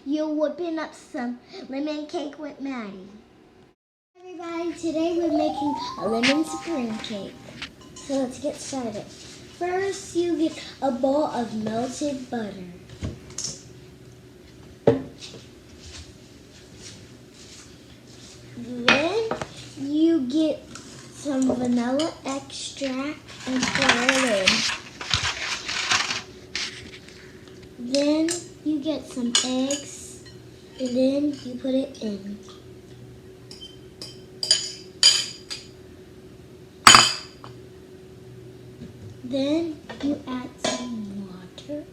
you're whipping up some lemon cake with Maddie. Everybody, today we're making a lemon spring cake. So let's get started. First, you get a bowl of melted butter. Then you get some vanilla extract and pour it in. Then you get some eggs and then you put it in. Then you add some water.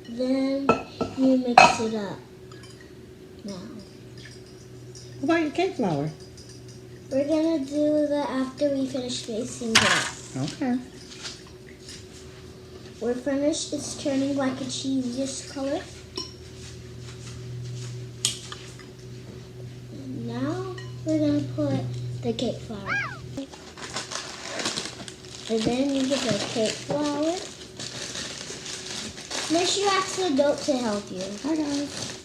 Then you mix it up. Now, what about your cake flour? We're gonna do that after we finish mixing it up. Okay. We're finished. It's turning like a cheesiest color. And now we're gonna put the cake flour. And then you get the cake flour. Make sure you ask the adult to help you. Hi guys.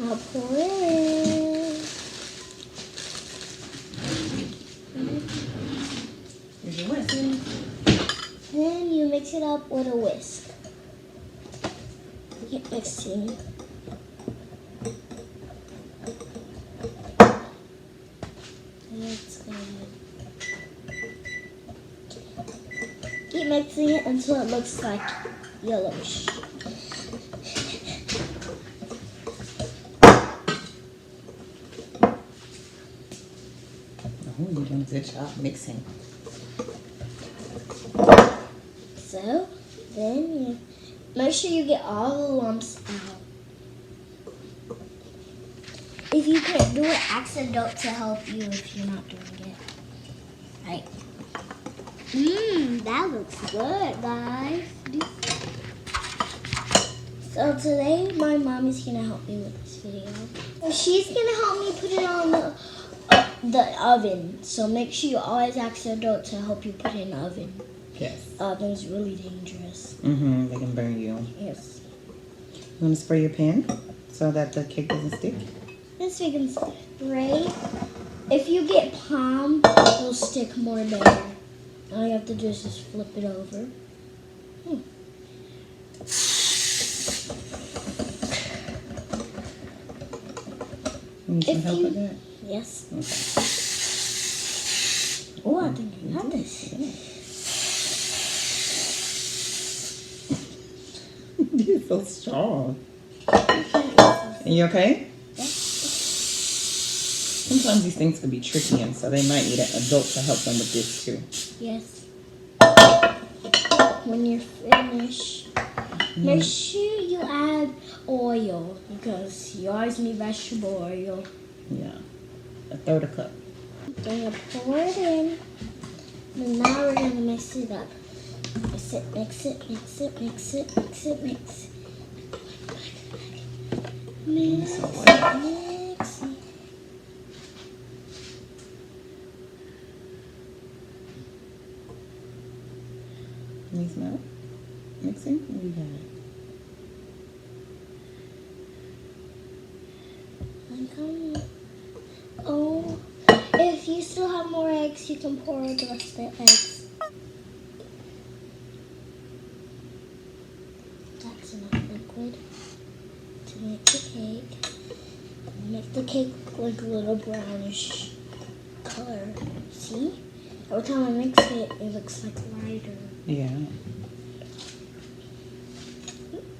Now pour it in. Here's your whisk. Then you mix it up with a whisk. Keep mixing. That's good. Keep mixing it until it looks like yellowish. Oh, you're doing a good job mixing. So, then you make sure you get all the lumps out. If you can't do it, ask an adult to help you if you're not doing it. Right. That looks good, guys. So today, my mom is gonna help me with this video. So she's gonna help me put it on the oven. So make sure you always ask the adult to help you put it in the oven. Yes. Oven's really dangerous. Mm-hmm. They can burn you. Yes. You want to spray your pan so that the cake doesn't stick? This we can spray. If you get palm, it'll stick more better. All you have to do is just flip it over. You need some help with that? Yes. Okay. Oh, I think I got this. You're so strong. Are you okay? Yes. Sometimes these things can be tricky, and so they might need an adult to help them with this too. Yes. When you're finished, make sure you add oil because you always need vegetable oil. Yeah. A third a cup. Then you pour it in. And now we're going to mix it up. Mix it, mix it, mix it, mix it, mix it, mix it. Mix it, mix it. Can you smell? Mixing? What do you got? Oh, if you still have more eggs, you can pour the rest of the eggs. That's enough liquid to make the cake. Make the cake like a little brownish color. See? Every time I mix it, it looks like lighter. Yeah.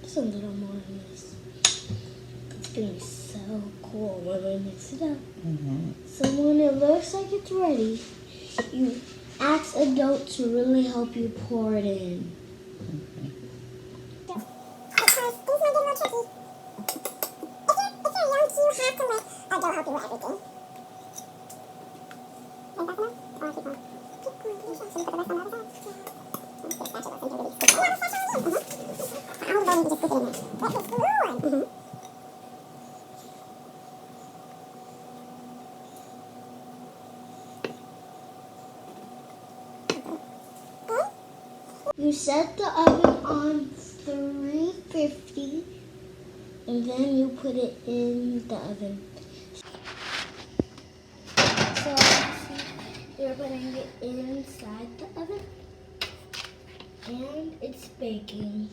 Just a little more in this. It's gonna be so cool when we mix it up. So when it looks like it's ready, you ask adult to really help you pour it in. Because things might get a little tricky. If you're young, you have to let adult help you with everything. Is that enough? Or keep going? Keep going. Should we put the rest on the other side? Yeah. Spatula, so you can really scoop it. Oh, the spatula in. I always want you to just scoop it in there. That is good. You set the oven on 350 and then you put it in the oven. So you're putting it inside the oven and it's baking.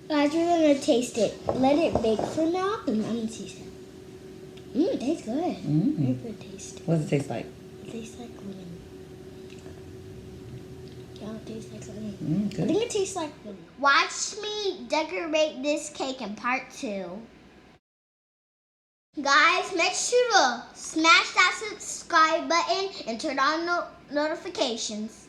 Guys, we're gonna taste it. Let it bake for now and I'm gonna taste it. It tastes good. Very good taste. What does it taste like? It tastes like lemon. Yeah, it tastes like lemon. I Good. think it tastes like lemon. Watch me decorate this cake in part 2. Guys, make sure to smash that subscribe button and turn on notifications.